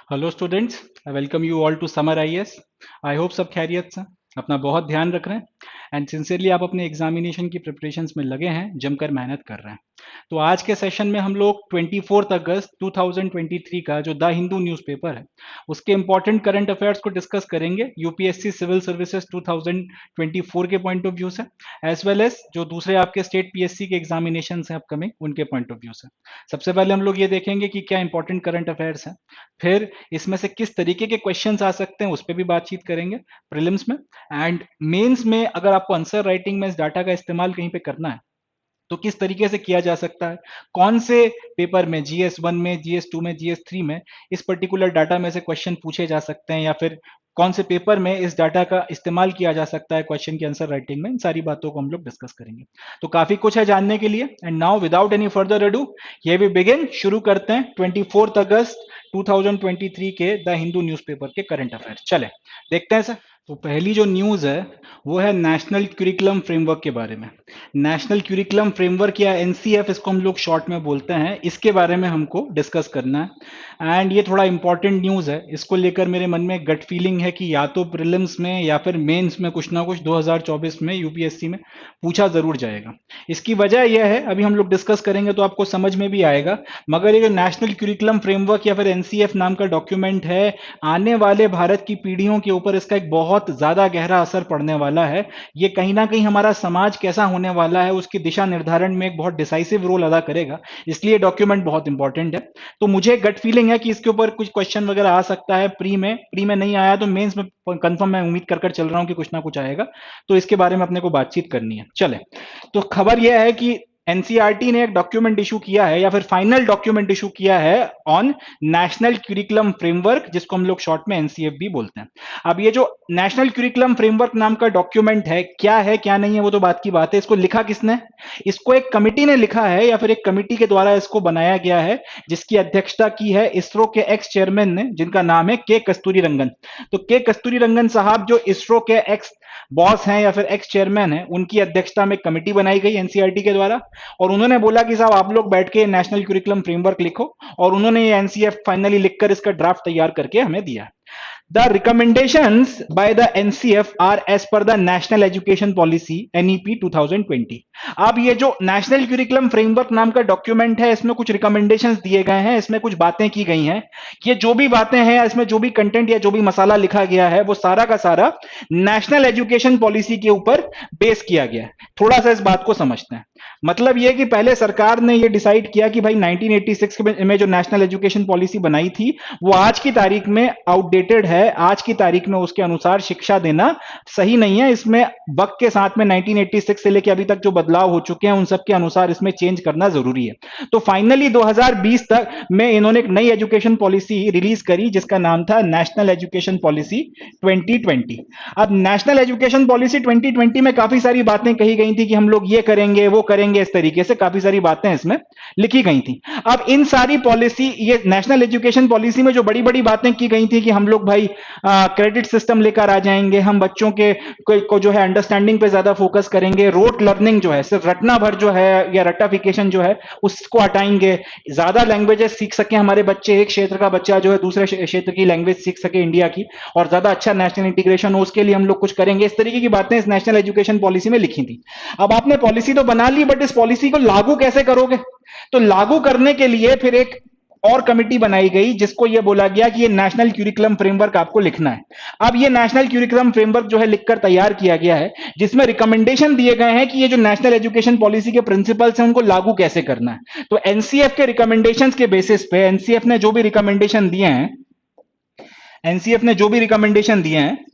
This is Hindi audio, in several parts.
Hello students, I welcome you all to Samar IAS. I hope सब खैरियत से अपना बहुत ध्यान रख रहे हैं एंड सिंसियरली आप अपने एग्जामिनेशन की प्रिपरेशंस में लगे हैं, जमकर मेहनत कर रहे हैं। तो आज के सेशन में हम लोग 24 अगस्त 2023 का जो द हिंदू न्यूज़पेपर है उसके इंपॉर्टेंट करंट अफेयर्स को डिस्कस करेंगे यूपीएससी सिविल सर्विसेज 2024 के पॉइंट ऑफ व्यू से, एज वेल एज जो दूसरे आपके स्टेट पीएससी के एग्जामिनेशन हैं अपकमिंग, उनके पॉइंट ऑफ व्यू से। सबसे पहले हम लोग ये देखेंगे कि क्या इंपॉर्टेंट करंट अफेयर्स हैं, फिर इसमें से किस तरीके के क्वेश्चंस आ सकते हैं उस पर भी बातचीत करेंगे प्रीलिम्स में। एंड मेंस में अगर आपको आंसर राइटिंग में इस डाटा का इस्तेमाल कहीं पे करना है तो किस तरीके से किया जा सकता है, कौन से पेपर में, जीएस 1 में, जीएस 2 में, जीएस 3 में इस पर्टिकुलर डाटा में से क्वेश्चन पूछे जा सकते हैं, या फिर कौन से पेपर में इस डाटा का इस्तेमाल किया जा सकता है क्वेश्चन की आंसर राइटिंग में। इन सारी बातों को हम लोग डिस्कस करेंगे। तो काफी कुछ है जानने के लिए। And now without any further ado, ये भी बिगिन, शुरू करते हैं 24 अगस्त 2023 के द हिंदू न्यूज़पेपर के करंट अफेयर्स। चले देखते हैं सर। तो पहली जो न्यूज़ है वो है नेशनल क्यूरिकुलम फ्रेमवर्क के बारे में। नेशनल क्यूरिकुलम फ्रेमवर्क या एनसीएफ इसको हम लोग शॉर्ट में बोलते हैं, इसके बारे में हमको डिस्कस करना है। एंड ये थोड़ा इंपॉर्टेंट न्यूज़ है, इसको लेकर मेरे मन में गट फीलिंग है कि या तो प्रीलिम्स में या फिर मेंस में कुछ ना कुछ 2024 में यूपीएससी में पूछा जरूर जाएगा। इसकी वजह यह है, अभी हम लोग डिस्कस करेंगे तो आपको समझ में भी आएगा, मगर ये जो नेशनल क्यूरिकुलम फ्रेमवर्क या फिर एनसीएफ नाम का डॉक्यूमेंट है, आने वाले भारत की पीढ़ियों के ऊपर इसका एक बहुत ज्यादा गहरा असर पड़ने वाला है। ये कहीं ना कहीं हमारा समाज कैसा होने वाला है उसकी दिशा निर्धारण में एक बहुत डिसाइसिव रोल अदा करेगा, इसलिए डॉक्यूमेंट बहुत इंपॉर्टेंट है। तो मुझे गट फीलिंग है कि इसके ऊपर कुछ क्वेश्चन वगैरह आ सकता है, प्री में नहीं आया तो मेंस में कंफर्म मैं उम्मीद कर चल रहा हूं कि कुछ ना कुछ आएगा। तो इसके बारे में अपने को बातचीत करनी है। चले, तो खबर यह है कि एनसीईआरटी ने एक डॉक्यूमेंट इशू किया है या फिर फाइनल डॉक्यूमेंट इशू किया है ऑन नेशनल क्यूरिकुलम फ्रेमवर्क, जिसको हम लोग शॉर्ट में एनसीएफ भी बोलते हैं। अब ये जो नेशनल क्यूरिकुलम फ्रेमवर्क नाम का डॉक्यूमेंट है क्या नहीं है वो तो बात की बात है। इसको लिखा किसने? इसको एक कमिटी ने लिखा है या फिर एक कमिटी के द्वारा इसको बनाया गया है, जिसकी अध्यक्षता की है इसरो के एक्स चेयरमैन ने, जिनका नाम है के कस्तूरी रंगन। तो के कस्तूरी रंगन साहब जो इसरो के एक्स बॉस हैं या फिर एक्स चेयरमैन हैं, उनकी अध्यक्षता में कमेटी बनाई गई एनसीईआरटी के द्वारा, और उन्होंने बोला कि साहब आप लोग बैठ के नेशनल क्यूरिकुलम फ्रेमवर्क लिखो, और उन्होंने ये एनसीएफ फाइनली लिखकर इसका ड्राफ्ट तैयार करके हमें दिया। The recommendations by the NCF are as per the National Education Policy NEP 2020। अब ये जो नेशनल क्यूरिकुलम फ्रेमवर्क नाम का डॉक्यूमेंट है, इसमें कुछ रिकमेंडेशंस दिए गए हैं, इसमें कुछ बातें की गई हैं। ये जो भी बातें हैं, इसमें जो भी कंटेंट या जो भी मसाला लिखा गया है, वो सारा का सारा नेशनल एजुकेशन पॉलिसी के ऊपर बेस किया गया है। थोड़ा सा इस बात को समझते हैं। मतलब ये कि पहले सरकार ने ये डिसाइड किया कि भाई 1986 में जो नेशनल एजुकेशन पॉलिसी बनाई थी वो आज की तारीख में आउटडेटेड है, आज की तारीख में उसके अनुसार शिक्षा देना सही नहीं है। इसमें वक्त के साथ में 1986 से लेकर अभी तक जो बदलाव हो चुके हैं उन सब के अनुसार इसमें चेंज करना जरूरी है। तो फाइनली 2020 तक में इन्होंने एक नई एजुकेशन पॉलिसी रिलीज करी जिसका नाम था नेशनल एजुकेशन पॉलिसी 2020। अब नेशनल एजुकेशन पॉलिसी 2020 में काफी सारी बातें कही गई थी कि हम लोग ये करेंगे वो करेंगे, इस तरीके से काफी सारी बातें इसमें लिखी गई थी। अब इन सारी पॉलिसी, ये नेशनल एजुकेशन पॉलिसी में जो बड़ी बड़ी बातें की गई थी कि हम लोग भाई क्रेडिट सिस्टम लेकर आ जाएंगे, हम बच्चों के को जो है अंडरस्टैंडिंग पे ज्यादा फोकस करेंगे, रोट लर्निंग जो है सिर्फ रटना भर जो है या रट्टाफिकेशन जो है उसको हटाएंगे, ज्यादा लैंग्वेजेस सीख सके हमारे बच्चे, एक क्षेत्र का बच्चा जो है दूसरे क्षेत्र की लैंग्वेज सीख सके इंडिया की, और ज्यादा अच्छा नेशनल इंटीग्रेशन हो, उसके लिए हम लोग कुछ करेंगे। इस तरीके की बातें इस नेशनल एजुकेशन पॉलिसी में लिखी थी। अब आपने पॉलिसी तो बना ली, बट इस पॉलिसी को लागू कैसे करोगे? तो लागू करने के लिए फिर एक और कमिटी बनाई गई जिसको यह बोला गया कि ये नेशनल क्यूरिकुलम फ्रेमवर्क आपको लिखना है। अब ये नेशनल क्यूरिकुलम फ्रेमवर्क जो है लिखकर तैयार किया गया है, जिसमें रिकमेंडेशन दिए गए हैं कि ये जो नेशनल एजुकेशन पॉलिसी के प्रिंसिपल्स हैं उनको लागू कैसे करना है। तो एनसीएफ के रिकमेंडेशंस के बेसिस पे एनसीएफ ने जो भी रिकमेंडेशन दिए हैं, एनसीएफ ने जो भी रिकमेंडेशन दिए हैं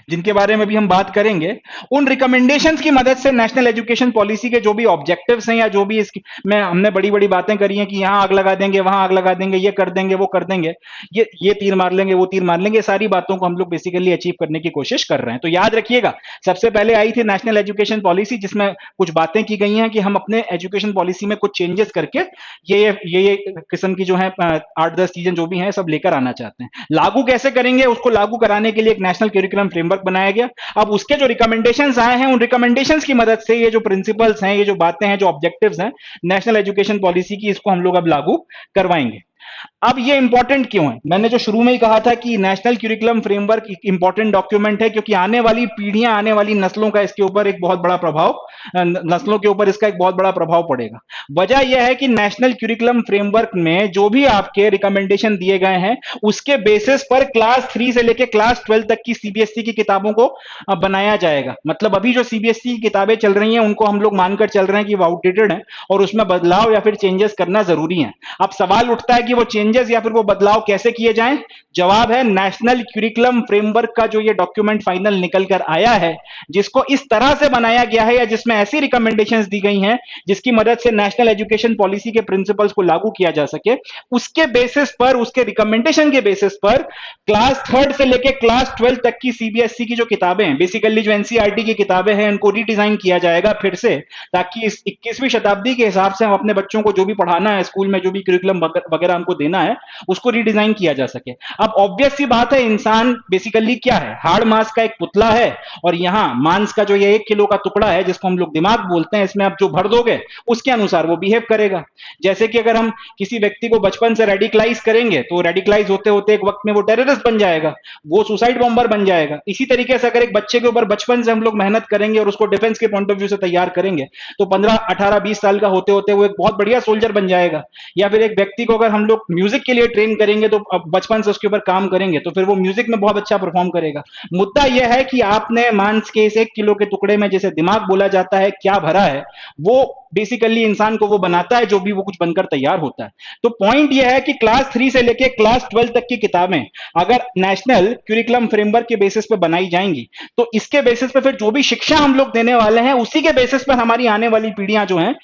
जिनके बारे में भी हम बात करेंगे, उन रिकमेंडेशंस की मदद से नेशनल एजुकेशन पॉलिसी के जो भी ऑब्जेक्टिव्स हैं या जो भी इसकी में हमने बड़ी बड़ी बातें करी हैं कि यहां आग लगा देंगे, वहां आग लगा देंगे, ये कर देंगे, वो कर देंगे, ये तीर मार लेंगे, वो तीर मार लेंगे, सारी बातों को हम लोग बेसिकली अचीव करने की कोशिश कर रहे हैं। तो याद रखिएगा, सबसे पहले आई थी नेशनल एजुकेशन पॉलिसी जिसमें कुछ बातें की गई हैं कि हम अपने एजुकेशन पॉलिसी में कुछ चेंजेस करके ये किस्म की जो है 8-10 चीजें जो भी हैं सब लेकर आना चाहते हैं। लागू कैसे करेंगे, उसको लागू कराने के लिए एक नेशनल करिकुलम फ्रेमवर्क फ्रेमवर्क बनाया गया। अब उसके जो रिकमेंडेशंस आए हैं, उन रिकमेंडेशंस की मदद से ये जो प्रिंसिपल्स हैं, ये जो बातें हैं, जो ऑब्जेक्टिव्स हैं नेशनल एजुकेशन पॉलिसी की, इसको हम लोग अब लागू करवाएंगे। अब ये इंपॉर्टेंट क्यों है? मैंने जो शुरू में ही कहा था कि नेशनल क्यूरिकुलम फ्रेमवर्क एक इंपॉर्टेंट डॉक्यूमेंट है, क्योंकि आने वाली पीढ़ियां, आने वाली नस्लों का इसके ऊपर एक बहुत बड़ा प्रभाव, नस्लों के ऊपर इसका एक बहुत बड़ा प्रभाव पड़ेगा। वजह यह है कि नेशनल क्यूरिकुलम फ्रेमवर्क में जो भी आपके रिकमेंडेशन दिए गए हैं, उसके बेसिस पर क्लास 3 से लेकर क्लास 12 तक की सीबीएसई की किताबों को बनाया जाएगा। मतलब अभी जो सीबीएसई की किताबें चल रही हैं, उनको हम लोग मानकर चल रहे हैं कि वो आउटडेटेड है और उसमें बदलाव या फिर चेंजेस करना जरूरी है। अब सवाल उठता है कि वो चेंजेस या फिर वो बदलाव कैसे किए जाएं? जवाब है, नेशनल क्यूरिकुलम फ्रेमवर्क का जो ये डॉक्यूमेंट फाइनल निकल कर आया है, जिसको इस तरह से बनाया गया है या जिसमें ऐसी रिकमेंडेशंस दी गई हैं जिसकी मदद से नेशनल एजुकेशन पॉलिसी के प्रिंसिपल्स को लागू किया जा सके, उसके बेसिस पर, उसके रिकमेंडेशन के बेसिस पर क्लास 3 से लेकर क्लास 12 तक की सीबीएसई की जो किताबें हैं, बेसिकली जो एनसीईआरटी की किताबें हैं, उनको रीडिजाइन किया जाएगा फिर से, ताकि इस 21वीं शताब्दी के हिसाब से हम अपने बच्चों को जो भी पढ़ाना है स्कूल में, जो भी करिकुलम वगैरह हमको देना है, उसको रीडिजाइन किया जा सके। अब ऑब्वियस सी बात है, इंसान बेसिकली क्या है? हार्ड मांस का एक पुतला है, और यहां मांस का जो ये 1 किलो का टुकड़ा है, जिसको हम लोग दिमाग बोलते हैं, इसमें आप जो भर दोगे उसके अनुसार वो बिहेव करेगा। जैसे कि अगर हम किसी व्यक्ति को बचपन से रेडिकलाइज करेंगे, तो रेडिकलाइज होते होते एक वक्त में वो टेररिस्ट बन जाएगा, वो सुसाइड बॉम्बर बन जाएगा। इसी तरीके से अगर एक बच्चे के ऊपर बचपन से हम लोग मेहनत करेंगे और उसको डिफेंस के पॉइंट ऑफ व्यू से तैयार करेंगे, तो 15, 18, 20 साल का होते होते वो एक बहुत बढ़िया सोल्जर बन जाएगा। या फिर एक व्यक्ति को अगर हम लोग म्यूजिक के लिए ट्रेन करेंगे, तो बचपन से उसके ऊपर काम करेंगे, तो फिर वो म्यूजिक में बहुत अच्छा परफॉर्म करेगा। मुद्दा यह है कि आपने मांस के इस 1 किलो के टुकड़े में, जिसे दिमाग बोला जाता है, क्या भरा है? वो बेसिकली इंसान को वो बनाता है जो भी वो कुछ बनकर तैयार होता है। तो पॉइंट यह है कि क्लास 3 से लेकर क्लास 12 तक की किताबें अगर नेशनल क्यूरिकुलम फ्रेमवर्क के बेसिस पे बनाई जाएंगी, तो इसके बेसिस पे फिर जो भी शिक्षा हम लोग देने वाले हैं, उसी के बेसिस पर हमारी आने वाली पीढ़ियां जो हैं,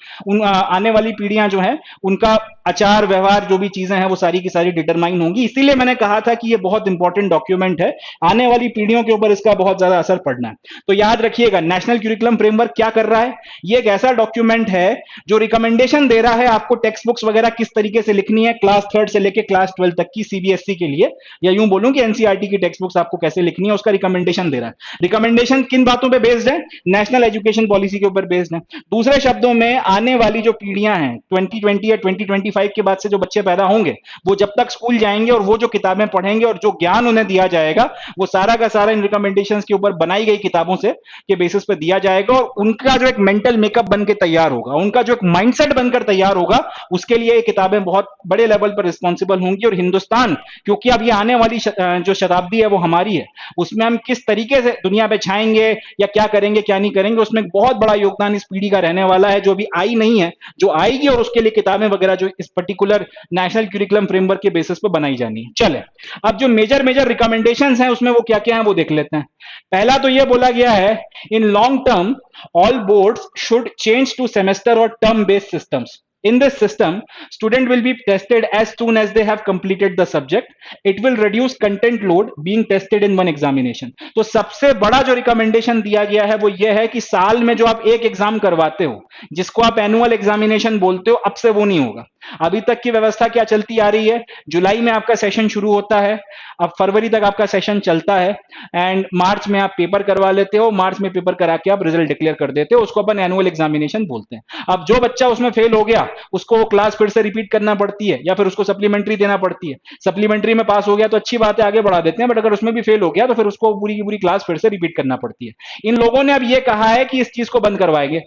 आने वाली पीढ़ियां जो हैं, उनका आचार व्यवहार, जो भी चीजें हैं, वो सारी की सारी डिटरमाइन होंगी। इसीलिए मैंने कहा था कि ये बहुत इंपॉर्टेंट डॉक्यूमेंट है, आने वाली पीढ़ियों के ऊपर इसका बहुत ज्यादा असर पड़ना है। तो याद रखिएगा, नेशनल क्यूरिकुलम फ्रेमवर्क क्या कर रहा है? ये एक ऐसा डॉक्यूमेंट है जो रिकमेंडेशन दे रहा है आपको टेक्स्ट बुक्स वगैरह किस तरीके से लिखनी है क्लास 3 से लेकर क्लास 12 तक की सीबीएसई के लिए, या यूं बोलूं कि एनसीईआरटी की टेक्स्ट बुक्स आपको कैसे लिखनी है, उसका रिकमेंडेशन दे रहा है। रिकमेंडेशन किन बातों पे बेस्ड है? नेशनल एजुकेशन पॉलिसी के ऊपर बेस्ड है। दूसरे शब्दों में, आने वाली जो पीढ़ियां हैं, 2020 या 2025 के बाद से जो बच्चे पैदा होंगे, वो जब तक स्कूल जाएंगे और वो जो किताबें पढ़ेंगे और जो ज्ञान उन्हें दिया जाएगा, वो सारा का सारा इन रिकमेंडेशंस के ऊपर बनाई गई किताबों से के बेसिस पे दिया जाएगा, और उनका जो एक मेंटल मेकअप बन के तैयार होगा, उनका जो एक माइंडसेट बनकर तैयार होगा, उसके लिए ये किताबें बहुत बड़े लेवल पर रिस्पॉन्सिबल होंगी। और हिंदुस्तान, क्योंकि अब ये आने वाली जो शताब्दी है वो हमारी है, उसमें हम किस तरीके से दुनिया पे छाएंगे या क्या करेंगे क्या नहीं करेंगे, उसमें एक बहुत बड़ा योगदान इस पीढ़ी का रहने वाला है, जो अभी आई नहीं है, जो आएगी, और उसके लिए किताबें वगैरह जो इस पर्टिकुलर नेशनल क्यूरिकुलम फ्रेमवर्क के बेसिस पर बनाई जानी है। चले, अब जो मेजर मेजर रिकमेंडेशंस हैं उसमें वो क्या क्या है वो देख लेते हैं। पहला तो ये बोला गया है, in long term all boards should change to semester or term based systems. In this system, student will be tested as soon as they have completed the subject. It will reduce content load being tested in one examination. तो सबसे बड़ा जो रिकमेंडेशन दिया गया है वो ये है कि साल में जो आप एक एग्जाम करवाते हो, जिसको आप एनुअल एग्जामिनेशन बोलते हो, अब से वो नहीं होगा। अभी तक की व्यवस्था क्या चलती आ रही है? जुलाई में आपका सेशन शुरू होता है, अब फरवरी तक आपका सेशन चलता है, एंड मार्च में आप पेपर करवा लेते हो, मार्च में पेपर करा के आप रिजल्ट डिक्लेयर कर देते हो, उसको अपन एनुअल एग्जामिनेशन बोलते हैं। अब जो बच्चा उसमें फेल हो गया, उसको वो क्लास फिर से रिपीट करना पड़ती है, या फिर उसको सप्लीमेंट्री देना पड़ती है। सप्लीमेंट्री में पास हो गया तो अच्छी बात है, आगे बढ़ा देते हैं, बट अगर उसमें भी फेल हो गया तो फिर उसको पूरी की पूरी क्लास फिर से रिपीट करना पड़ती है। इन लोगों ने अब ये कहा है कि इस चीज को बंद करवाएंगे।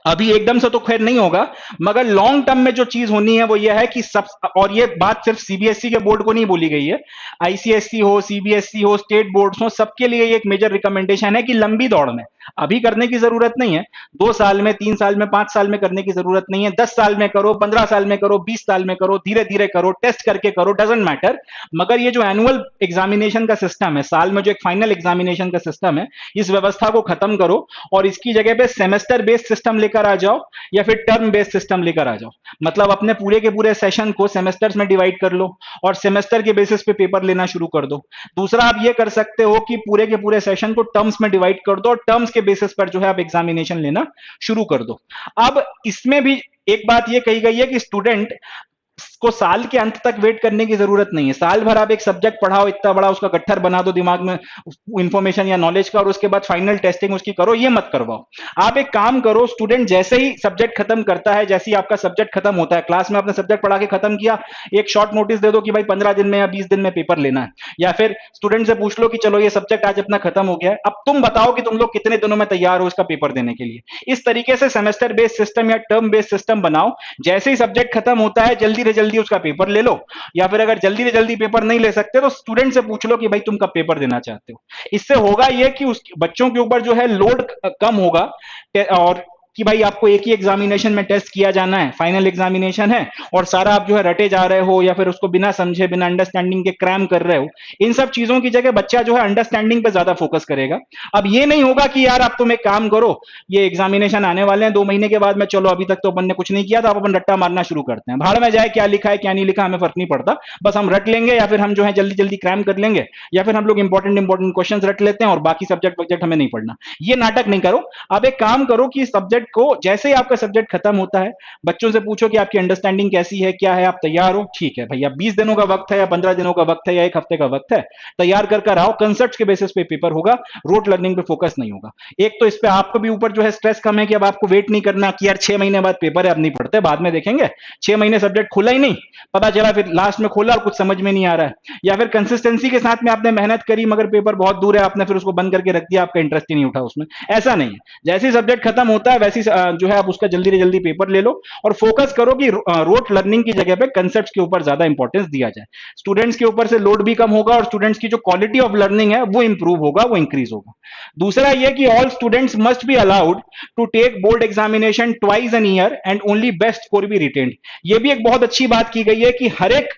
अभी एकदम से तो खैर नहीं होगा, मगर लॉन्ग टर्म में जो चीज होनी है वो ये है कि सब, और ये बात सिर्फ सीबीएसई के बोर्ड को नहीं बोली गई है, आईसीएसई हो, सीबीएसई हो, स्टेट बोर्ड्स हो, सबके लिए एक मेजर रिकमेंडेशन है कि लंबी दौड़ में अभी करने की जरूरत नहीं है, 2 साल में, 3 साल में, 5 साल में करने की जरूरत नहीं है, 10 साल में करो, 15 साल में करो, 20 साल में करो, धीरे धीरे करो, टेस्ट करके करो, डजंट मैटर। मगर ये जो एनुअल एग्जामिनेशन का सिस्टम है, साल में जो एक फाइनल एग्जामिनेशन का सिस्टम है, इस व्यवस्था को खत्म करो और इसकी जगह पे सेमेस्टर बेस्ड सिस्टम लेकर आ जाओ, या फिर टर्म बेस्ड सिस्टम लेकर आ जाओ। मतलब अपने पूरे के पूरे सेशन को सेमेस्टर्स में डिवाइड कर लो और सेमेस्टर के बेसिस पे पेपर लेना शुरू कर दो। दूसरा, आप ये कर सकते हो कि पूरे के पूरे सेशन को टर्म्स में डिवाइड कर दो और टर्म्स के बेसिस पर जो है आप एग्जामिनेशन लेना शुरू कर दो। अब इसमें भी एक बात ये कही गई है कि स्टूडेंट को साल के अंत तक वेट करने की जरूरत नहीं है। साल भर आप एक सब्जेक्ट पढ़ाओ, इतना बड़ा उसका गट्ठर बना दो दिमाग में इंफॉर्मेशन या नॉलेज का, और उसके बाद फाइनल टेस्टिंग उसकी करो, ये मत करवाओ। आप एक काम करो, स्टूडेंट जैसे ही सब्जेक्ट खत्म करता है, जैसे ही आपका सब्जेक्ट खत्म होता है, क्लास में आपने सब्जेक्ट पढ़ा के खत्म किया, एक शॉर्ट नोटिस दे दो कि भाई 15 दिन में या 20 दिन में पेपर लेना है, या फिर स्टूडेंट से पूछ लो कि चलो ये सब्जेक्ट आज अपना खत्म हो गया है, अब तुम बताओ कि तुम लोग कितने दिनों में तैयार हो इसका पेपर देने के लिए। इस तरीके से सेमेस्टर बेस्ड सिस्टम या टर्म बेस्ड सिस्टम बनाओ। जैसे ही सब्जेक्ट खत्म होता है, जल्दी से जल्दी उसका पेपर ले लो, या फिर अगर जल्दी से जल्दी पेपर नहीं ले सकते तो स्टूडेंट से पूछ लो कि भाई तुम कब पेपर देना चाहते हो। इससे होगा ये कि उस बच्चों के ऊपर जो है लोड कम होगा, और कि भाई आपको एक ही एग्जामिनेशन में टेस्ट किया जाना है, फाइनल एग्जामिनेशन है, और सारा आप जो है रटे जा रहे हो या फिर उसको बिना समझे बिना अंडरस्टैंडिंग के क्रैम कर रहे हो। इन सब चीजों की जगह बच्चा जो है अंडरस्टैंडिंग पे ज्यादा फोकस करेगा। अब ये नहीं होगा कि यार आप तुम एक काम करो, ये एग्जामिनेशन आने वाले हैं 2 महीने के बाद में, चलो अभी तक तो अपन ने कुछ नहीं किया, तो आप अपन रट्टा मारना शुरू करते हैं, भाड़ में जाए क्या लिखा है क्या नहीं लिखा हमें फर्क नहीं पड़ता, बस हम रट लेंगे, या फिर हम जो है जल्दी जल्दी क्रैम कर लेंगे, या फिर हम लोग इंपॉर्टेंट क्वेश्चन रट लेते हैं और बाकी सब्जेक्ट वब्जेक्ट हमें नहीं पढ़ना। ये नाटक नहीं करो। आप एक काम करो कि सब्जेक्ट को जैसे ही आपका सब्जेक्ट खत्म होता है, बच्चों से पूछो कि आपकी अंडरस्टैंडिंग कैसी है, क्या है, आप तैयार हो, ठीक है भैया 20 दिनों का वक्त है या 15 दिनों का वक्त है या एक हफ्ते का वक्त है, तैयार कर आओ, कंसेप्ट के बेसिस पे पेपर होगा, रोट लर्निंग पे फोकस नहीं होगा। एक तो इस पे आपको भी ऊपर जो है स्ट्रेस कम है कि अब आपको वेट नहीं करना कि यार 6 महीने बाद पेपर है, अब नहीं पढ़ते बाद में देखेंगे, 6 महीने सब्जेक्ट खुला ही नहीं, पता चला फिर लास्ट में खोला और कुछ समझ में नहीं आ रहा है, या फिर कंसिस्टेंसी के साथ में आपने मेहनत करी मगर पेपर बहुत दूर है, आपने फिर उसको बंद करके रख दिया, आपका इंटरेस्ट ही नहीं उठा उसमें। ऐसा नहीं है, जैसे ही सब्जेक्ट खत्म होता है वैसे जो है आप उसका जल्दी से जल्दी पेपर ले लो, और फोकस करो कि रोट लर्निंग की जगह पे कंसेप्ट के ऊपर ज्यादा इंपॉर्टेंस दिया जाए। स्टूडेंट्स के ऊपर से लोड भी कम होगा और स्टूडेंट्स की जो क्वालिटी ऑफ लर्निंग है वो इंप्रूव होगा, वो इंक्रीज होगा। दूसरा ये कि all students must be allowed to take board examination twice an year and only best score be retained. ये भी एक बहुत अच्छी बात की गई है कि हर एक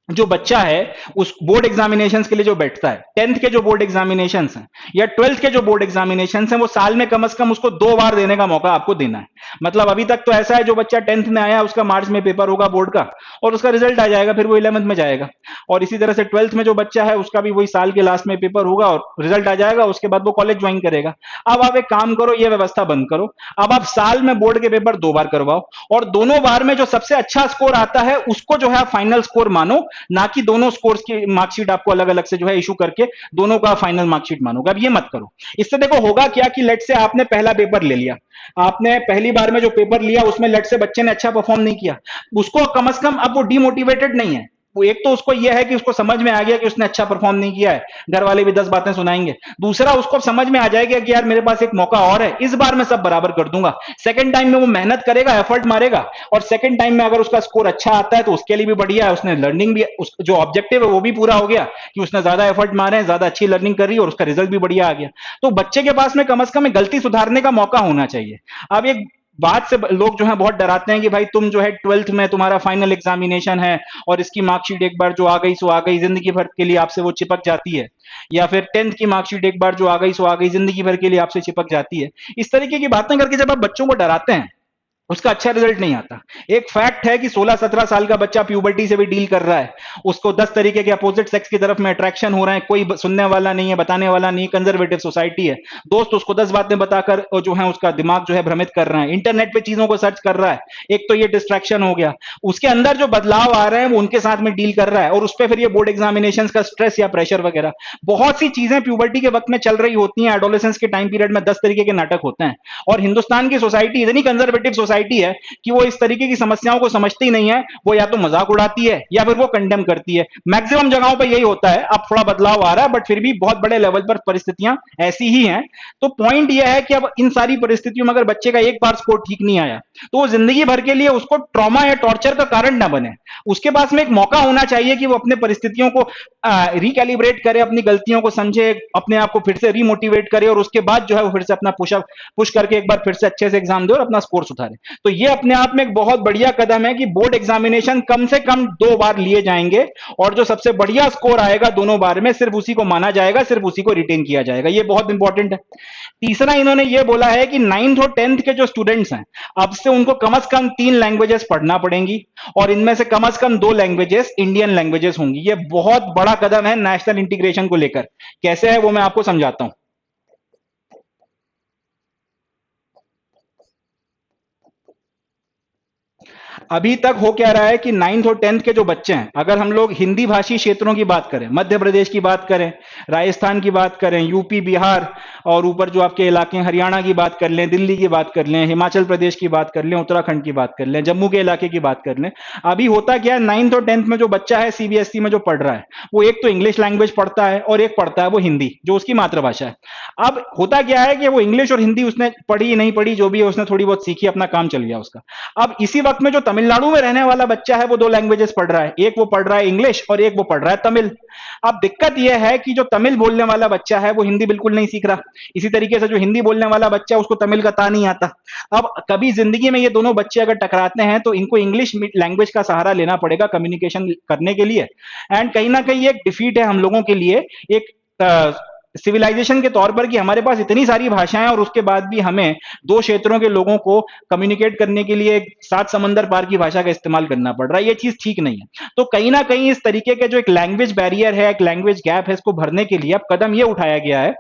जो बच्चा है उस बोर्ड एग्जामिनेशंस के लिए जो बैठता है, 10th के जो बोर्ड एग्जामिनेशंस हैं या 12th के जो बोर्ड एग्जामिनेशंस हैं, वो साल में कम से कम उसको 2 बार देने का मौका आपको देना है। मतलब अभी तक तो ऐसा है, जो बच्चा 10th में आया उसका मार्च में पेपर होगा बोर्ड का और उसका रिजल्ट आ जाएगा, फिर वो 11th में जाएगा, और इसी तरह से 12th में जो बच्चा है उसका भी वही साल के लास्ट में पेपर होगा और रिजल्ट आ जाएगा, उसके बाद वो कॉलेज ज्वाइन करेगा। अब आप एक काम करो, ये व्यवस्था बंद करो, अब आप साल में बोर्ड के पेपर 2 बार करवाओ, और दोनों बार में जो सबसे अच्छा स्कोर आता है उसको जो है फाइनल स्कोर मानो, ना कि दोनों स्कोर्स की मार्कशीट आपको अलग अलग से जो है इशू करके दोनों का फाइनल मार्कशीट मानोगे। अब ये मत करो। इससे देखो होगा क्या कि लेट से आपने पहला पेपर ले लिया, आपने पहली बार में जो पेपर लिया उसमें लेट से बच्चे ने अच्छा परफॉर्म नहीं किया, उसको कम से कम अब वो डिमोटिवेटेड नहीं है। वो एक तो उसको यह है कि उसको समझ में आ गया कि उसने अच्छा परफॉर्म नहीं किया है, घर वाले भी 10 बातें सुनाएंगे। दूसरा, उसको समझ में आ जाएगा कि यार मेरे पास एक मौका और है, इस बार मैं सब बराबर कर दूंगा। सेकंड टाइम में वो मेहनत करेगा, एफर्ट मारेगा, और सेकंड टाइम में अगर उसका स्कोर अच्छा आता है तो उसके लिए भी बढ़िया है, उसने लर्निंग भी, जो ऑब्जेक्टिव है वो भी पूरा हो गया कि उसने ज्यादा एफर्ट मारे हैं, ज्यादा अच्छी लर्निंग कर रही है और उसका रिजल्ट भी बढ़िया आ गया। तो बच्चे के पास में कम से कम एक गलती सुधारने का मौका होना चाहिए। अब एक बात से लोग जो है बहुत डराते हैं कि भाई तुम जो है 12th में तुम्हारा फाइनल एग्जामिनेशन है और इसकी मार्कशीट एक बार जो आ गई सो आ गई, जिंदगी भर के लिए आपसे वो चिपक जाती है, या फिर 10th की मार्कशीट एक बार जो आ गई सो आ गई, जिंदगी भर के लिए आपसे चिपक जाती है। इस तरीके की बातें करके जब आप बच्चों को डराते हैं उसका अच्छा रिजल्ट नहीं आता। एक फैक्ट है कि 16-17 साल का बच्चा प्यूबर्टी से भी डील कर रहा है, उसको 10 तरीके के अपोजिट सेक्स की तरफ में अट्रैक्शन हो रहा है, कोई सुनने वाला नहीं है, बताने वाला नहीं, कंजर्वेटिव सोसाइटी है, दोस्त उसको 10 बातें बताकर जो है उसका दिमाग जो है भ्रमित कर रहे हैं, इंटरनेट पे चीजों को सर्च कर रहा है। एक तो ये डिस्ट्रैक्शन हो गया, उसके अंदर जो बदलाव आ रहे हैं वो उनके साथ में डील कर रहा है, और उस पर फिर ये बोर्ड एग्जामिनेशन का स्ट्रेस या प्रेशर वगैरह बहुत सी चीजें प्यूबर्टी के वक्त में चल रही होती हैं। एडोलेसेंस के टाइम पीरियड में 10 तरीके के नाटक होते हैं, और हिंदुस्तान की सोसाइटी इतनी कंजर्वेटिव सोसाइटी है कि वो इस तरीके की समस्याओं को समझती नहीं है, वो या तो मजाक उड़ाती है या फिर वो कंडेम करती है। मैक्सिमम जगहों पर यही होता है। अब थोड़ा बदलाव आ रहा है बट फिर भी बहुत बड़े लेवल पर परिस्थितियां ऐसी ही हैं। तो पॉइंट यह है कि अब इन सारी परिस्थितियों में अगर बच्चे का एक बार स्कोर ठीक नहीं आया तो वो जिंदगी भर के लिए उसको ट्रॉमा या टॉर्चर का कारण ना बने। उसके पास में एक मौका होना चाहिए कि वो अपने परिस्थितियों को रिकैलिब्रेट करे, अपनी गलतियों को समझे, अपने आप को फिर से रिमोटिवेट करे, और उसके बाद जो है वो फिर से अपना पुश करके एक बार फिर से अच्छे से एग्जाम दे और अपना स्कोर सुधारे। तो ये अपने आप में एक बहुत बढ़िया कदम है कि बोर्ड एग्जामिनेशन कम से कम 2 बार लिए जाएंगे, और जो सबसे बढ़िया स्कोर आएगा दोनों बार में सिर्फ उसी को माना जाएगा, सिर्फ उसी को रिटेन किया जाएगा। ये बहुत इंपॉर्टेंट है। तीसरा, इन्होंने ये बोला है कि 9th और 10th के जो स्टूडेंट्स हैं अब से उनको कम से कम 3 लैंग्वेजेस पढ़ना पड़ेंगी, और इनमें से कम 2 लैंग्वेजेस इंडियन लैंग्वेजेस होंगी। ये बहुत बड़ा कदम है नेशनल इंटीग्रेशन को लेकर। कैसे है वो मैं आपको समझाता हूं। अभी तक हो क्या रहा है कि 9th और 10th के जो बच्चे हैं, अगर हम लोग हिंदी भाषी क्षेत्रों की बात करें, मध्य प्रदेश की बात करें, राजस्थान की बात करें, यूपी, बिहार और ऊपर जो आपके इलाके हैं, हरियाणा की बात कर लें, दिल्ली की बात कर लें, हिमाचल प्रदेश की बात कर लें, उत्तराखंड की बात कर लें, जम्मू के इलाके की बात कर लें, अभी होता क्या है, 9th और 10th में जो बच्चा है सीबीएसई में जो पढ़ रहा है, वो एक तो इंग्लिश लैंग्वेज पढ़ता है और एक पढ़ता है वो हिंदी, जो उसकी मातृभाषा है। अब होता क्या है कि वो इंग्लिश और हिंदी उसने पढ़ी नहीं पढ़ी, जो भी है उसने थोड़ी बहुत सीखी, अपना काम चल गया उसका। अब इसी वक्त में जो तमिलनाडु में रहने वाला बच्चा है वो दो लैंग्वेजेस पढ़ रहा है, एक वो पढ़ रहा है इंग्लिश और एक वो पढ़ रहा है तमिल। अब दिक्कत यह है कि जो तमिल बोलने वाला बच्चा है वो हिंदी बिल्कुल नहीं सीख रहा, इसी तरीके से जो हिंदी बोलने वाला बच्चा है उसको तमिल का ता नहीं आता। अब कभी जिंदगी में ये दोनों बच्चे अगर टकराते हैं तो इनको इंग्लिश लैंग्वेज का सहारा लेना पड़ेगा कम्युनिकेशन करने के लिए, एंड कहीं ना कहीं एक डिफीट है हम लोगों के लिए, एक सिविलाइजेशन के तौर पर, कि हमारे पास इतनी सारी भाषाएं और उसके बाद भी हमें दो क्षेत्रों के लोगों को कम्युनिकेट करने के लिए सात समंदर पार की भाषा का इस्तेमाल करना पड़ रहा है। ये चीज ठीक नहीं है। तो कहीं ना कहीं इस तरीके के जो एक लैंग्वेज बैरियर है, एक लैंग्वेज गैप है, इसको भरने के लिए अब कदम ये उठाया गया है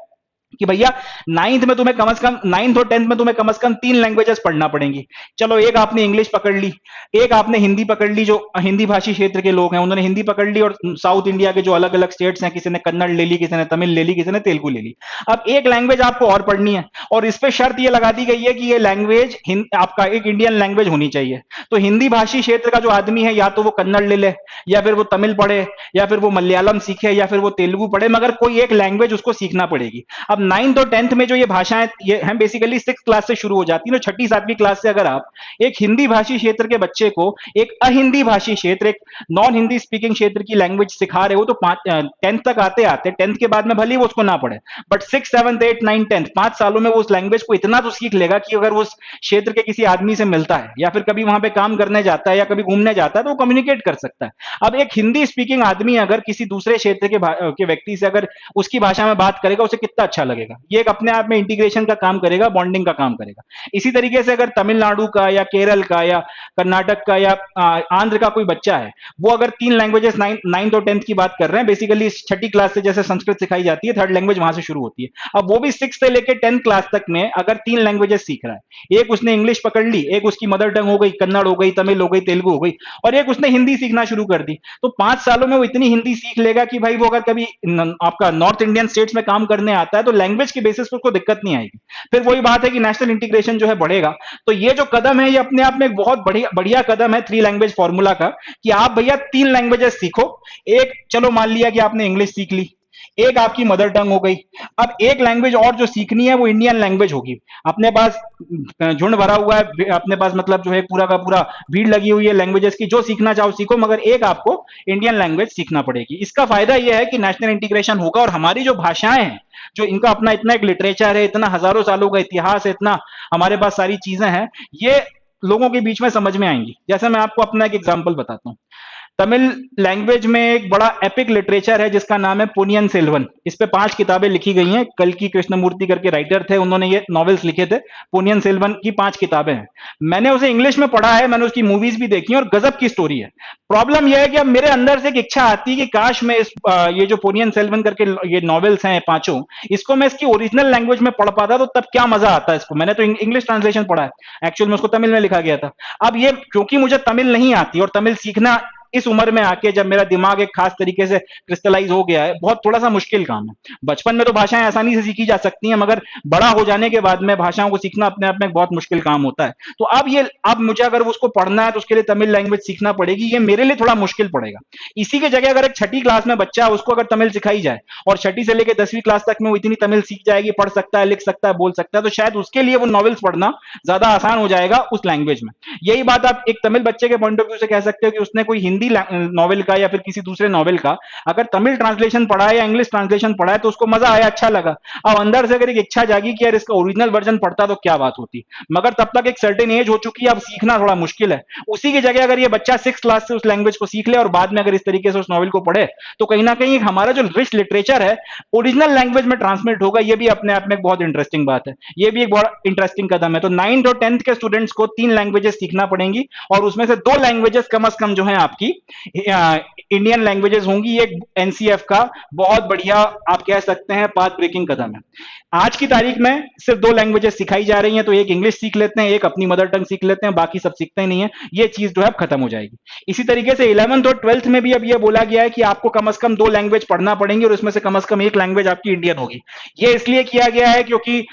कि भैया 9th में तुम्हें कम से कम, 9th और 10th में तुम्हें कम से कम 3 लैंग्वेजेस पढ़ना पड़ेंगी। चलो एक आपने इंग्लिश पकड़ ली, एक आपने हिंदी पकड़ ली, जो हिंदी भाषी क्षेत्र के लोग हैं उन्होंने हिंदी पकड़ ली, और साउथ इंडिया के जो अलग अलग स्टेट्स हैं, किसी ने कन्नड़ ले ली, किसी ने तमिल ले ली, किसी ने तेलुगु ले ली। अब एक लैंग्वेज आपको और पढ़नी है, और इस पे शर्त ये लगा दी गई है कि ये लैंग्वेज आपका एक इंडियन लैंग्वेज होनी चाहिए। तो हिंदी भाषी क्षेत्र का जो आदमी है या तो वो कन्नड़ ले ले, या फिर वो तमिल पढ़े, या फिर वो मलयालम सीखे, या फिर वो तेलुगु पढ़े, मगर कोई एक लैंग्वेज उसको सीखना पड़ेगी। अब 9th और 10th में जो ये भाषाएं ये हैं बेसिकली 6th क्लास से शुरू हो जाती है। छठी सातवीं क्लास से अगर आप एक हिंदी भाषी क्षेत्र के बच्चे को एक अहिंदी भाषी क्षेत्र, एक नॉन हिंदी स्पीकिंग क्षेत्र की लैंग्वेज सिखा रहे हो, तो 10th तक आते आते, 10th के बाद में भले ही वो उसको ना पढ़े, बट 6, 7, 8, 9, 10 5 सालों में वो उस लैंग्वेज को इतना तो सीख लेगा कि अगर वो उस क्षेत्र के किसी आदमी से मिलता है, या फिर कभी वहां पे काम करने जाता है, या कभी घूमने जाता है, तो वो कम्युनिकेट कर सकता है। अब एक हिंदी स्पीकिंग आदमी अगर किसी दूसरे क्षेत्र के व्यक्ति से अगर उसकी भाषा में बात करेगा, उसे कितना अच्छा लगेगा। ये एक अपने आप में इंटीग्रेशन का काम करेगा, बॉन्डिंग का काम करेगा। इसी तरीके से अगर तमिलनाडु का या केरल का या कर्नाटक का या आंध्र का कोई बच्चा है, वो अगर 3 लैंग्वेजेस 9th और 10th की बात कर रहे हैं, बेसिकली छठी क्लास से जैसे संस्कृत सिखाई जाती है, थर्ड लैंग्वेज वहां से शुरू होती है। अब वो भी 6 से लेकर 10th क्लास तक में अगर 3 लैंग्वेजेस सीख रहा है, एक उसने इंग्लिश पकड़ ली, एक उसकी मदर टंग हो गई, कन्नड़ हो गई, तमिल हो गई, तेलुगु हो गई, और एक उसने हिंदी सीखना शुरू कर दी, तो 5 सालों में वो इतनी हिंदी सीख लेगा कि भाई वो अगर कभी आपका नॉर्थ इंडियन स्टेट्स में काम करने आता है तो लैंग्वेज के बेसिस पर उसको दिक्कत नहीं आएगी। फिर वही बात है कि नेशनल इंटीग्रेशन जो है बढ़ेगा। तो ये जो कदम है ये अपने आप में एक बहुत बढ़िया बढ़िया कदम है 3 लैंग्वेज फॉर्मूला का, कि आप भैया 3 लैंग्वेजेस सीखो। एक, चलो मान लिया कि आपने इंग्लिश सीख ली, एक आपकी मदर टंग हो गई, अब एक लैंग्वेज और जो सीखनी है वो इंडियन लैंग्वेज होगी। अपने पास झुंड भरा हुआ है, अपने पास मतलब जो है पूरा का पूरा भीड़ लगी हुई है लैंग्वेजेस की, जो सीखना चाहो सीखो, मगर एक आपको इंडियन लैंग्वेज सीखना पड़ेगी। इसका फायदा यह है कि नेशनल इंटीग्रेशन होगा, और हमारी जो भाषाएं हैं, जो इनका अपना इतना एक लिटरेचर है, इतना हजारों सालों का इतिहास है, इतना हमारे पास सारी चीजें हैं, ये लोगों के बीच में समझ में आएंगी। जैसे मैं आपको अपना एक एग्जांपल बताता हूँ। तमिल लैंग्वेज में एक बड़ा एपिक लिटरेचर है जिसका नाम है पोनियन सेल्वन। इस पे 5 किताबें लिखी गई हैं। कल्कि कृष्णमूर्ति करके राइटर थे, उन्होंने ये नॉवेल्स लिखे थे। पोनियन सेल्वन की 5 किताबें हैं। मैंने उसे इंग्लिश में पढ़ा है, मैंने उसकी मूवीज भी देखी और गजब की स्टोरी है। प्रॉब्लम यह है कि अब मेरे अंदर से एक इच्छा आती है कि काश मैं ये जो पोनियन सेल्वन करके ये नॉवेल्स हैं पांचों, इसको मैं इसकी ओरिजिनल लैंग्वेज में पढ़ पाता तो तब क्या मजा आता है इसको। मैंने तो इंग्लिश ट्रांसलेशन पढ़ा है, एक्चुअल में उसको तमिल में लिखा गया था। अब ये क्योंकि मुझे तमिल नहीं आती और तमिल सीखना इस उम्र में आके, जब मेरा दिमाग एक खास तरीके से क्रिस्टलाइज हो गया है, बहुत थोड़ा सा मुश्किल काम है। बचपन में तो भाषाएं आसानी से सीखी जा सकती हैं, मगर बड़ा हो जाने के बाद में भाषाओं को सीखना अपने आप में एक बहुत मुश्किल काम होता है। तो अब मुझे अगर उसको पढ़ना है तो उसके लिए तमिल लैंग्वेज सीखना पड़ेगी, ये मेरे लिए थोड़ा मुश्किल पड़ेगा। इसी की जगह अगर एक छठी क्लास में बच्चा है, उसको अगर तमिल सिखाई जाए और छठी से लेकर 10वीं क्लास तक में वो इतनी तमिल सीख जाएगी, पढ़ सकता है, लिख सकता है, बोल सकता है, तो शायद उसके लिए वो नॉवेल्स पढ़ना ज्यादा आसान हो जाएगा उस लैंग्वेज में। यही बात आप एक तमिल बच्चे के पॉइंट ऑफ व्यू से कह सकते हो कि उसने कोई हिंदी नॉवेल का या फिर किसी दूसरे नॉवेल का अगर तमिल ट्रांसलेशन पढ़ा है या इंग्लिश ट्रांसलेशन पढ़ा है तो उसको मजा आया, अच्छा लगा। अब अंदर से अगर एक इच्छा जागी कि यार इसका ओरिजिनल वर्जन पढ़ता तो क्या बात होती, मगर तब तक एक सर्टेन एज हो चुकी है, अब सीखना थोड़ा मुश्किल है। उसी की जगह अगर ये बच्चा 6 क्लास से उस लैंग्वेज को सीख ले और बाद में अगर इस तरीके से उस नॉवेल को पढ़े, तो कहीं ना कहीं हमारा जो रिच लिटरेचर है ओरिजिनल लैंग्वेज में ट्रांसमिट होगा। ये भी अपने आप में एक बहुत इंटरेस्टिंग बात है, ये भी एक बहुत इंटरेस्टिंग कदम है। तो 9th और 10th के स्टूडेंट्स को 3 लैंग्वेजेस सीखना पड़ेंगी और उसमें से 2 लैंग्वेजेस कम से कम जो है आपकी की इंडियन लैंग्वेजेस होंगी। ये एनसीएफ का बहुत बढ़िया आप कह सकते हैं पाथ ब्रेकिंग कदम है। आज की तारीख में सिर्फ दो लैंग्वेजेस सिखाई जा रही हैं, तो एक इंग्लिश सीख लेते हैं, एक अपनी मदर टंग सीख लेते हैं, बाकी सब सीखते ही नहीं है। ये चीज जो है खत्म हो जाएगी। इसी तरीके से 11th और 12th में भी अब ये बोला गया है कि आपको कम से कम दो लैंग्वेज पढ़ना पड़ेंगे और उसमें से कम एक लैंग्वेज आपकी इंडियन होगी। ये इसलिए किया गया है क्योंकि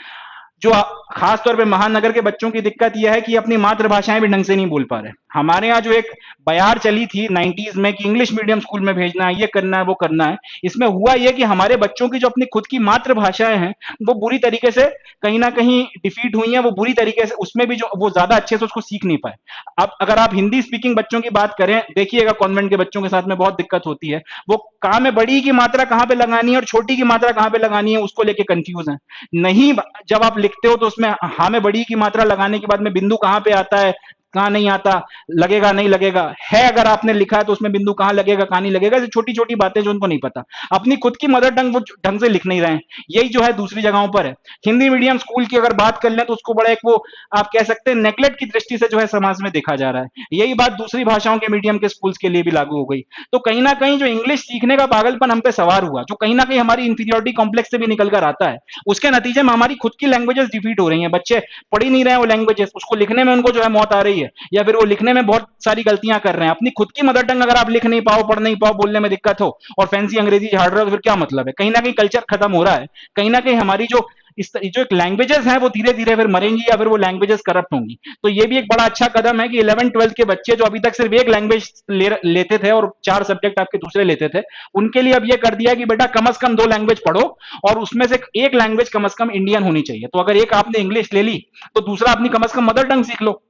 जो खास तौर पे महानगर के बच्चों की दिक्कत यह है कि अपनी मातृभाषाएं भी ढंग से नहीं बोल पा रहे। हमारे यहाँ जो एक बयार चली थी 90s में कि इंग्लिश मीडियम स्कूल में भेजना है, ये करना है, वो करना है, इसमें हुआ ये कि हमारे बच्चों की जो अपनी खुद की मातृभाषाएं हैं वो बुरी तरीके से कहीं ना कहीं डिफीट हुई हैं। वो बुरी तरीके से उसमें भी जो वो ज्यादा अच्छे से उसको सीख नहीं पाए। अब अगर आप हिंदी स्पीकिंग बच्चों की बात करें, देखिएगा कॉन्वेंट के बच्चों के साथ में बहुत दिक्कत होती है। वो कहाँ में बड़ी की मात्रा कहाँ पे लगानी है और छोटी की मात्रा कहाँ पे लगानी है उसको लेके कंफ्यूज है। नहीं, जब आप लिखते हो तो उसमें हाँ में बड़ी की मात्रा लगाने के बाद में बिंदु कहां पे आता है, कहां नहीं आता, लगेगा नहीं लगेगा है, अगर आपने लिखा है तो उसमें बिंदु कहां लगेगा कहां नहीं लगेगा, छोटी छोटी बातें जो उनको नहीं पता। अपनी खुद की मदर टंग वो ढंग से लिख नहीं रहे हैं। यही जो है दूसरी जगहों पर है। हिंदी मीडियम स्कूल की अगर बात कर लें तो उसको बड़ा एक वो आप कह सकते हैं नेगलेक्ट की दृष्टि से जो है समाज में देखा जा रहा है। यही बात दूसरी भाषाओं के मीडियम के स्कूल्स के लिए भी लागू हो गई। तो कहीं ना कहीं जो इंग्लिश सीखने का पागलपन हम पे सवार हुआ, जो कहीं ना कहीं हमारी इंफीरियोरिटी कॉम्प्लेक्स से भी निकल कर आता है, उसके नतीजे में हमारी खुद की लैंग्वेजेस डिफीट हो रही हैं। बच्चे पढ़ ही नहीं रहे हैं वो लैंग्वेजेस, उसको लिखने में उनको जो है मौत आ रही है, या फिर वो लिखने में बहुत सारी गलतियां कर रहे हैं। अपनी खुद की मदर टंग अगर आप लिख नहीं पाओ, पढ़ नहीं पाओ, बोलने में दिक्कत हो और फैंसी अंग्रेजी झाड़ रहे हो तो फिर क्या मतलब है। कहीं ना कहीं कल्चर खत्म हो रहा है। कहीं ना कहीं हमारी जो जो एक लैंग्वेजेस हैं वो धीरे धीरे फिर मरेंगी या फिर वो लैंग्वेजेस करप्ट होंगी। तो ये भी एक बड़ा अच्छा कदम है कि 11th-12th के बच्चे जो अभी तक सिर्फ एक लैंग्वेज लेते थे और 4 सब्जेक्ट आपके दूसरे लेते थे, उनके लिए अब ये कर दिया कि बेटा कम से कम 2 लैंग्वेज पढ़ो और उसमें से एक लैंग्वेज कम से कम इंडियन होनी चाहिए। तो अगर एक आपने इंग्लिश ले ली तो दूसरा अपनी कम से कम मदर टंग सीख लो।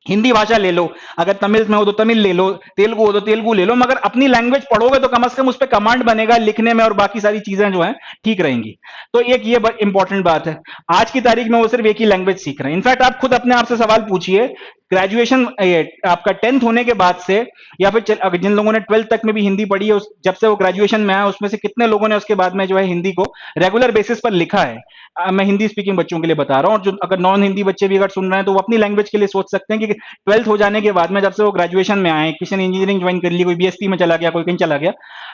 हिंदी भाषा ले लो, अगर तमिल में हो तो तमिल ले लो, तेलुगु हो तो तेलुगु ले लो, मगर अपनी लैंग्वेज पढ़ोगे तो कम से कम उस पर कमांड बनेगा लिखने में और बाकी सारी चीजें जो हैं ठीक रहेंगी। तो एक ये इंपॉर्टेंट बात है। आज की तारीख में वो सिर्फ एक ही लैंग्वेज सीख रहे हैं। इनफैक्ट आप खुद अपने आप से सवाल पूछिए, ग्रेजुएशन आपका 10th होने के बाद से या फिर अगर जिन लोगों ने 12th तक में भी हिंदी पढ़ी है, जब से वो ग्रेजुएशन में आया उसमें से कितने लोगों ने उसके बाद में जो है हिंदी को रेगुलर बेसिस पर लिखा है। मैं हिंदी स्पीकिंग बच्चों के लिए बता रहा हूँ, और जो अगर नॉन हिंदी बच्चे भी अगर सुन रहे हैं तो वो अपनी लैंग्वेज के लिए सोच सकते हैं कि 12th हो जाने के बाद में जब से वो ग्रेजुएशन में आए, किसी ने इंजीनियरिंग ज्वाइन कर ली, कोई बीएससी में चला गया, कोई कहीं चला गया,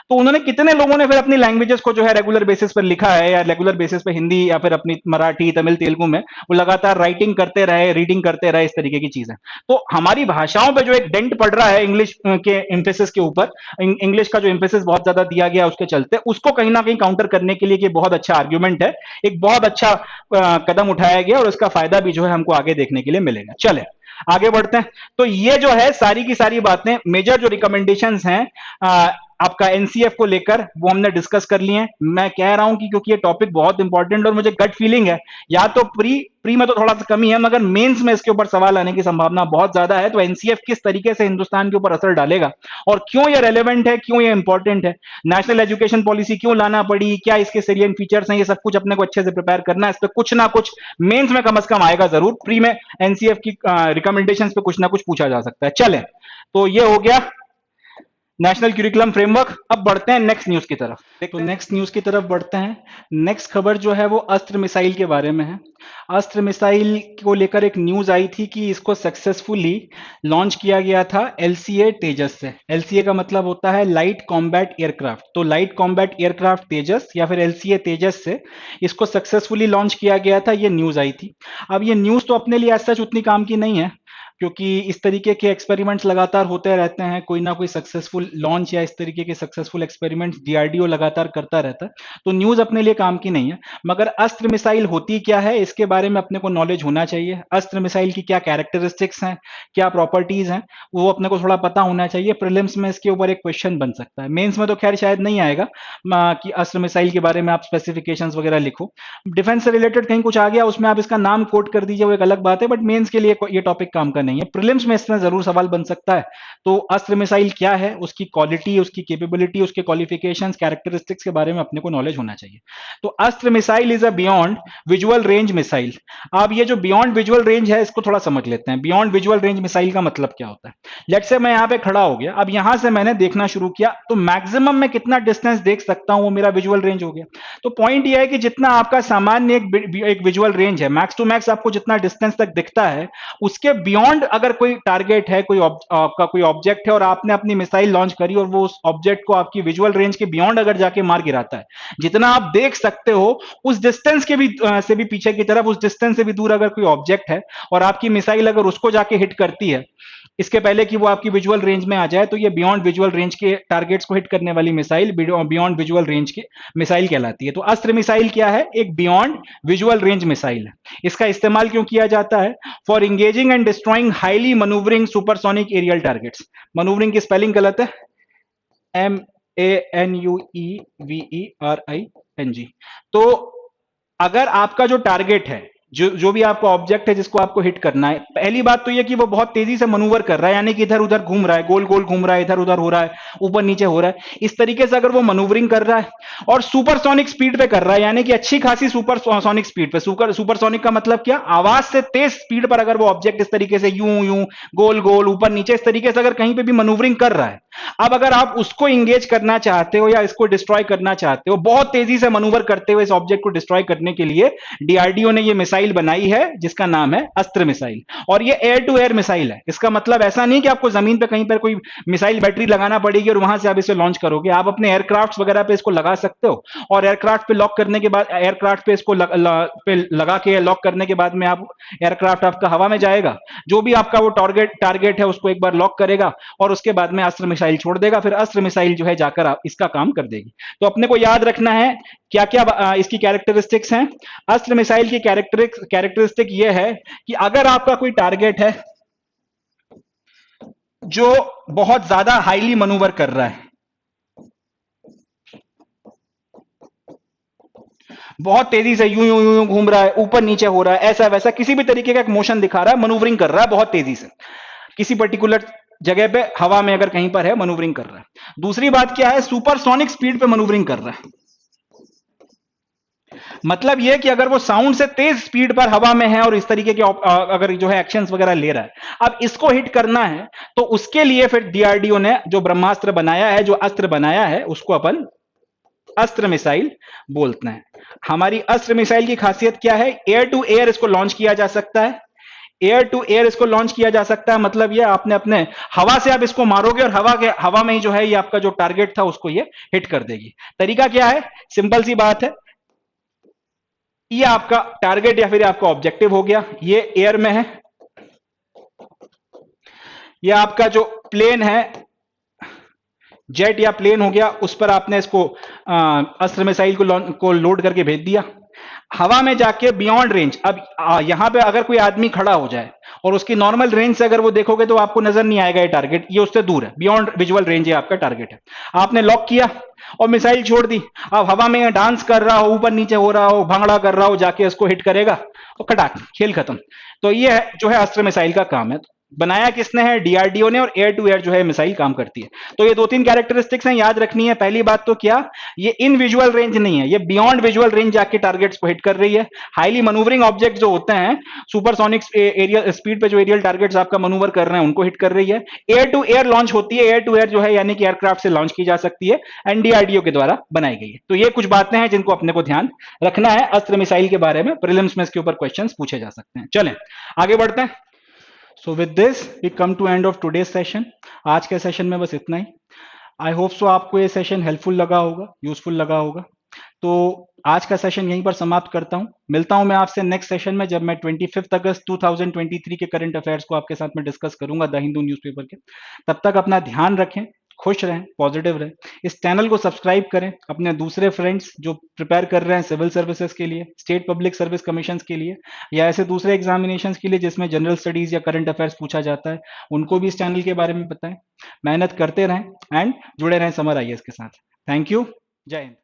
तो उन्होंने कितने लोगों ने फिर अपनी लैंग्वेजेस को जो है रेगुलर बेसिस पर लिखा है, या रेगुलर बेसिस पर हिंदी या फिर अपनी मराठी, तमिल, तेलुगु में वो लगातार राइटिंग करते रहे, रीडिंग करते रहे, इस तरीके की चीजें। तो हमारी भाषाओं पे जो एक डेंट पड़ रहा है इंग्लिश के एम्फेसिस के ऊपर, इंग्लिश का जो एम्फेसिस बहुत ज्यादा दिया गया उसके चलते, उसको कहीं ना कहीं काउंटर करने के लिए एक बहुत अच्छा आर्ग्यूमेंट है, एक बहुत अच्छा कदम उठाया गया और उसका फायदा भी जो है हमको आगे देखने के लिए मिलेगा। चले आगे बढ़ते हैं। तो ये जो है सारी की सारी बातें, मेजर जो रिकमेंडेशंस हैं आपका एनसीएफ को लेकर, वो हमने डिस्कस कर लिए हैं। मैं कह रहा हूं कि क्योंकि ये टॉपिक बहुत इंपॉर्टेंट और मुझे गट फीलिंग है, या तो प्री में तो थोड़ा सा कमी है, मगर मेंस में इसके ऊपर सवाल आने की संभावना बहुत ज्यादा है। तो एनसीएफ किस तरीके से हिंदुस्तान के ऊपर असर डालेगा और क्यों ये रेलेवेंट है, क्यों ये इंपॉर्टेंट है, नेशनल एजुकेशन पॉलिसी क्यों लाना पड़ी, क्या इसके सेलिएंट फीचर्स हैं, ये सब कुछ अपने को अच्छे से प्रिपेयर करना है। इस पर कुछ ना कुछ मेंस में कम से कम आएगा जरूर। प्री में एनसीएफ की रिकमेंडेशंस पे कुछ ना कुछ पूछा जा सकता है। चले, तो ये हो गया नेशनल क्यूरिकुलम फ्रेमवर्क। अब बढ़ते हैं नेक्स्ट न्यूज की तरफ। तो नेक्स्ट न्यूज की तरफ बढ़ते हैं। नेक्स्ट खबर जो है वो अस्त्र मिसाइल के बारे में है। अस्त्र मिसाइल को लेकर एक न्यूज आई थी कि इसको सक्सेसफुली लॉन्च किया गया था एलसीए तेजस से। एलसीए का मतलब होता है लाइट कॉम्बैट एयरक्राफ्ट। तो लाइट कॉम्बैट एयरक्राफ्ट तेजस या फिर एलसीए तेजस से इसको सक्सेसफुली लॉन्च किया गया था, ये न्यूज आई थी। अब ये न्यूज तो अपने लिए सच उतनी काम की नहीं है, क्योंकि इस तरीके के एक्सपेरिमेंट्स लगातार होते रहते हैं, कोई ना कोई सक्सेसफुल लॉन्च या इस तरीके के सक्सेसफुल एक्सपेरिमेंट्स डीआरडीओ लगातार करता रहता है। तो न्यूज अपने लिए काम की नहीं है, मगर अस्त्र मिसाइल होती क्या है इसके बारे में अपने को नॉलेज होना चाहिए। अस्त्र मिसाइल की क्या कैरेक्टरिस्टिक्स हैं, क्या प्रॉपर्टीज हैं, वो अपने को थोड़ा पता होना चाहिए। प्रीलिम्स में इसके ऊपर एक क्वेश्चन बन सकता है, मेंस में तो खैर शायद नहीं आएगा कि अस्त्र मिसाइल के बारे में आप स्पेसिफिकेशंस वगैरह लिखो। डिफेंस से रिलेटेड कहीं कुछ आ गया उसमें आप इसका नाम कोट कर दीजिए, वो एक अलग बात है, बट मेंस के लिए ये टॉपिक काम का नहीं है। प्रीलिम्स में इसमें जरूर सवाल बन सकता है। तो अस्त्र मिसाइल क्या है, उसकी क्वालिटी, उसकी कैपेबिलिटी, उसके क्वालिफिकेशंस, कैरेक्टरिस्टिक्स के बारे में अपने को नॉलेज होना चाहिए। तो अस्त्र missile is a beyond visual range missile. अब ये जो बियॉन्ड विजुअल रेंज है इसको थोड़ा समझ लेते हैं। बियॉन्ड विजुअल रेंज मिसाइल का मतलब क्या होता है। लेट्स से मैं यहां पे खड़ा हो गया, अब यहां से मैंने देखना शुरू किया, तो मैक्सिमम मैं कितना डिस्टेंस देख सकता हूं वो मेरा विजुअल रेंज हो गया। तो पॉइंट ये है कि जितना आपका सामान्य एक विजुअल रेंज है, मैक्स टू मैक्स आपको जितना डिस्टेंस तक दिखता है, उसके बियॉन्ड बियॉन्ड अगर कोई टारगेट है, कोई आपका कोई ऑब्जेक्ट है और आपने अपनी मिसाइल लॉन्च करी और वो उस ऑब्जेक्ट को आपकी विजुअल रेंज के बियॉन्ड अगर जाके मार गिराता है, जितना आप देख सकते हो उस डिस्टेंस के भी से भी पीछे की तरफ, उस डिस्टेंस से भी दूर अगर कोई ऑब्जेक्ट है और आपकी मिसाइल अगर उसको जाके हिट करती है इसके पहले कि वो आपकी विजुअल रेंज में आ जाए, तो ये बियॉन्ड विजुअल रेंज के टारगेट्स को हिट करने वाली मिसाइल बियॉन्ड विजुअल रेंज की मिसाइल कहलाती है। तो अस्त्र मिसाइल क्या है? एक बियॉन्ड विजुअल रेंज मिसाइल है। इसका इस्तेमाल क्यों किया जाता है? For engaging and destroying highly manoeuvring supersonic aerial targets. Manoeuvring की स्पेलिंग गलत है, MANUEVERING। तो अगर आपका जो टारगेट है, जो भी आपका ऑब्जेक्ट है जिसको आपको हिट करना है, पहली बात तो यह कि वो बहुत तेजी से मनूवर कर रहा है, यानी कि इधर उधर घूम रहा है, गोल गोल घूम रहा है, इधर उधर हो रहा है, ऊपर नीचे हो रहा है, इस तरीके से अगर वो मनूवरिंग कर रहा है और सुपरसोनिक स्पीड पे कर रहा है, यानी कि अच्छी खासी सुपरसोनिक स्पीड पे। सुपरसोनिक का मतलब क्या? आवाज से तेज स्पीड पर अगर वो ऑब्जेक्ट इस तरीके से यूं यूं गोल गोल ऊपर नीचे इस तरीके से अगर कहीं पे भी मनूवरिंग कर रहा है, अब अगर आप उसको इंगेज करना चाहते हो या इसको डिस्ट्रॉय करना चाहते हो, बहुत तेजी से मनूवर करते हुए इस ऑब्जेक्ट को डिस्ट्रॉय करने के लिए डीआरडीओ ने ये मिसाइल बनाई है जिसका नाम है अस्त्र मिसाइल। और ये एयर टू एयर मिसाइल है। इसका मतलब ऐसा नहीं कि आपको जमीन पे कहीं पर कोई मिसाइल बैटरी लगाना पड़ेगी और वहां से आप इसे लॉन्च करोगे। आप अपने एयरक्राफ्ट वगैरह पे इसको लगा सकते हो और एयरक्राफ्ट पे लॉक करने के बाद, एयरक्राफ्ट पे इसको लगा के लॉक करने के बाद में आप एयरक्राफ्ट आपका हवा में जाएगा, जो भी आपका वो टारगेट है उसको एक बार लॉक करेगा और उसके बाद में अस्त्र मिसाइल छोड़ देगा, फिर अस्त्र मिसाइल जो है जाकर आप इसका काम कर देगी। तो अपने को याद रखना है क्या क्या इसकी कैरेक्टरिस्टिक्स हैं। अस्त्र मिसाइल की कैरेक्टरिस्टिक ये है कि अगर आपका कोई टारगेट है जो बहुत ज्यादा हाईली मनूवर कर रहा है, बहुत तेजी से यूं यूं यूं घूम रहा है, ऊपर नीचे हो रहा है, ऐसा वैसा किसी भी तरीके का एक मोशन दिखा रहा है, मनूवरिंग कर रहा है बहुत तेजी से, किसी पर्टिकुलर जगह पे हवा में अगर कहीं पर है मनूवरिंग कर रहा है। दूसरी बात क्या है? सुपरसोनिक स्पीड पे मनूवरिंग कर रहा है। मतलब यह कि अगर वो साउंड से तेज स्पीड पर हवा में है और इस तरीके के अगर जो है एक्शंस वगैरह ले रहा है, अब इसको हिट करना है तो उसके लिए फिर डीआरडीओ ने जो ब्रह्मास्त्र बनाया है, जो अस्त्र बनाया है, उसको अपन अस्त्र मिसाइल बोलते हैं। हमारी अस्त्र मिसाइल की खासियत क्या है? एयर टू एयर इसको लॉन्च किया जा सकता है। एयर टू एयर इसको लॉन्च किया जा सकता है, मतलब ये आपने अपने हवा से आप इसको मारोगे और हवा में ही जो है ये आपका जो टारगेट था उसको ये हिट कर देगी। तरीका क्या है? सिंपल सी बात है, ये आपका टारगेट या फिर आपका ऑब्जेक्टिव हो गया, ये एयर में है, ये आपका जो प्लेन है जेट या प्लेन हो गया, उस पर आपने इसको अस्त्र मिसाइल को लोड करके भेज दिया। हवा में जाके बियॉन्ड रेंज, अब यहां पे अगर कोई आदमी खड़ा हो जाए और उसकी नॉर्मल रेंज से अगर वो देखोगे तो आपको नजर नहीं आएगा ये टारगेट, ये उससे दूर है, बियॉन्ड विजुअल रेंज ये आपका टारगेट है। आपने लॉक किया और मिसाइल छोड़ दी, अब हवा में डांस कर रहा हो, ऊपर नीचे हो रहा हो, भांगड़ा कर रहा हो, जाके इसको हिट करेगा और खटाक खेल खत्म। तो ये जो है अस्त्र मिसाइल का काम है। बनाया किसने है? डीआरडीओ ने, और एयर टू एयर जो है मिसाइल काम करती है। तो ये दो तीन कैरेक्टरिस्टिक्स हैं, याद रखनी है। पहली बात तो क्या, ये इन विजुअल रेंज नहीं है, ये बियॉन्ड विजुअल रेंज जाके टारगेट्स को हिट कर रही है। हाईली मनूवरिंग ऑब्जेक्ट जो होते हैं, सुपरसोनिक एरियल स्पीड पे जो एरियल टारगेट्स आपका मनूवर कर रहे हैं उनको हिट कर रही है। एयर टू एयर लॉन्च होती है, एयर टू एयर जो है यानी कि एयरक्राफ्ट से लॉन्च की जा सकती है, एनडीआरडीओ के द्वारा बनाई गई है। तो ये कुछ बातें हैं जिनको अपने को ध्यान रखना है अस्त्र मिसाइल के बारे में। प्रीलिम्स में इसके ऊपर क्वेश्चन पूछे जा सकते हैं। चलें आगे बढ़ते हैं। So with this we come to end of today's session. आज के सेशन में बस इतना ही। आई होप सो आपको ये सेशन हेल्पफुल लगा होगा, यूजफुल लगा होगा। तो आज का सेशन यहीं पर समाप्त करता हूं। मिलता हूं मैं आपसे नेक्स्ट सेशन में, जब मैं 25 अगस्त 2023 के करंट अफेयर्स को आपके साथ में डिस्कस करूंगा द हिंदू न्यूज़पेपर के। तब तक अपना ध्यान रखें, खुश रहें, पॉजिटिव रहें। इस चैनल को सब्सक्राइब करें, अपने दूसरे फ्रेंड्स जो प्रिपेयर कर रहे हैं सिविल सर्विसेज के लिए, स्टेट पब्लिक सर्विस कमीशन के लिए, या ऐसे दूसरे एग्जामिनेशंस के लिए जिसमें जनरल स्टडीज या करंट अफेयर्स पूछा जाता है, उनको भी इस चैनल के बारे में बताएं। मेहनत करते रहें एंड जुड़े रहें समर आईएएस के साथ। Thank you. जय हिंद।